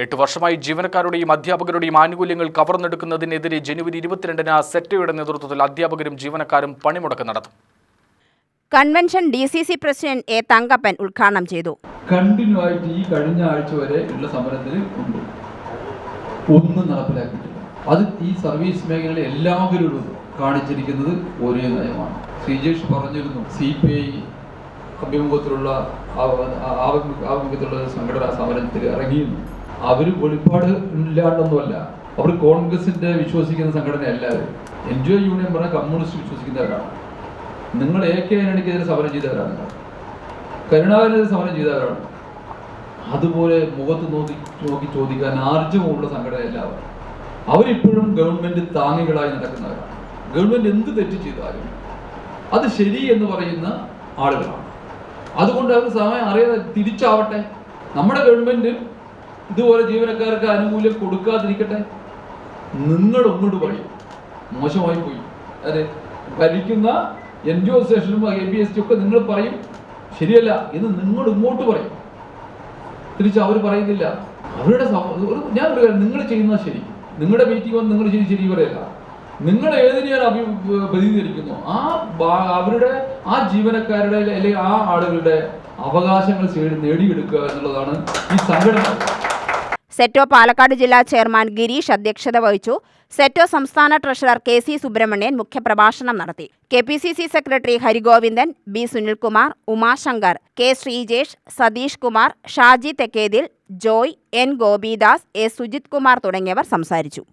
8 വർഷമായി ജീവനക്കാരുടെയും അധ്യാപകരുടെയും ആനുകൂല്യങ്ങൾ കവർന്നെടുക്കുന്നതിനെതിരെ ജനുവരി 22-ന് സെറ്റോയുടെ നേതൃത്വത്തിൽ അധ്യാപകരും ജീവനക്കാരും പണിമുടക്ക് നടത്തും. Convention DCC president A Thankappan ഉദ്ഘാടനം ചെയ്തു. കണ്ടിന്യൂ ആയിട്ട് ഈ കഴിഞ്ഞ ആഴ്ച വരെ ഉള്ള സമരത്തിൽ ഉണ്ട്, ഒന്നും നടപ്പിലാക്കിയിട്ടില്ല. അത് ഈ സർവീസ് മേഖലയിലെ എല്ലാവരോടും കാണിച്ചിരിക്കുന്നത് ഒരേ നയമാണ്. ശ്രീജേഷ് പറഞ്ഞിരുന്നു, CPI അഭിമുഖത്തിലുള്ള സംഘടനാ സമരത്തിൽ ഇറങ്ങിയിരുന്നു. അവർ വെളിപ്പാട് ഇല്ലാണ്ടൊന്നുമല്ല, അവർ കോൺഗ്രസിന്റെ വിശ്വസിക്കുന്ന സംഘടനയല്ല. NGO യൂണിയൻ പറഞ്ഞ കമ്മ്യൂണിസ്റ്റ് വിശ്വസിക്കുന്നവരാണ്. നിങ്ങൾ AK ആന്റണിക്കെതിരെ സമരം ചെയ്തവരാണ്, കരുണാകരനെതിരെ സമരം ചെയ്തവരാണ്. അതുപോലെ മുഖത്ത് നോക്കി ചോദിക്കാൻ ആർജവമുള്ള സംഘടനയല്ല അവർ. അവരിപ്പോഴും ഗവൺമെന്റ് താങ്ങികളായി നടക്കുന്നവരാണ്. ഗവൺമെന്റ് എന്ത് തെറ്റ് ചെയ്താലും അത് ശരി എന്ന് പറയുന്ന ആളുകളാണ്. അതുകൊണ്ട് അവർ സമയം അറിയാതെ തിരിച്ചാവട്ടെ, നമ്മുടെ ഗവൺമെന്റ് ഇതുപോലെ ജീവനക്കാർക്ക് ആനുകൂല്യം കൊടുക്കാതിരിക്കട്ടെ. നിങ്ങൾ ഒന്നുകൂടി പറയും, മോശമായി പോയി. അതെ, ഭരിക്കുന്ന NGO സ്റ്റേഷനും ABST ഒക്കെ നിങ്ങൾ പറയും ശരിയല്ല എന്ന് നിങ്ങൾ ഇങ്ങോട്ട് പറയും. തിരിച്ച് അവർ പറയുന്നില്ല. അവരുടെ ഞാൻ നിങ്ങൾ ചെയ്യുന്നത് ശരി, നിങ്ങളുടെ മീറ്റിംഗ് വന്ന് നിങ്ങൾ ശരി പറയല്ല. നിങ്ങൾ ഏതിനെയാണ് പ്രതിനിധീകരിക്കുന്നു അവരുടെ ആ ജീവനക്കാരുടെ അല്ലെങ്കിൽ ആ ആളുകളുടെ അവകാശങ്ങൾ നേടിയെടുക്കുക എന്നുള്ളതാണ് ഈ സംഘടന. സെറ്റോ പാലക്കാട് ജില്ലാ ചെയർമാൻ ഗിരീഷ് അധ്യക്ഷത വഹിച്ചു. സെറ്റോ സംസ്ഥാന ട്രഷറർ KC സുബ്രഹ്മണ്യൻ മുഖ്യപ്രഭാഷണം നടത്തി. KPCC secretary Harigovindan, B Sunilkumar, Umashankar, K Sreejesh, Satheesh Kumar, Shaji Thekkethil, Joy, N Gopidas, A Sujith Kumar തുടങ്ങിയവർ സംസാരിച്ചു.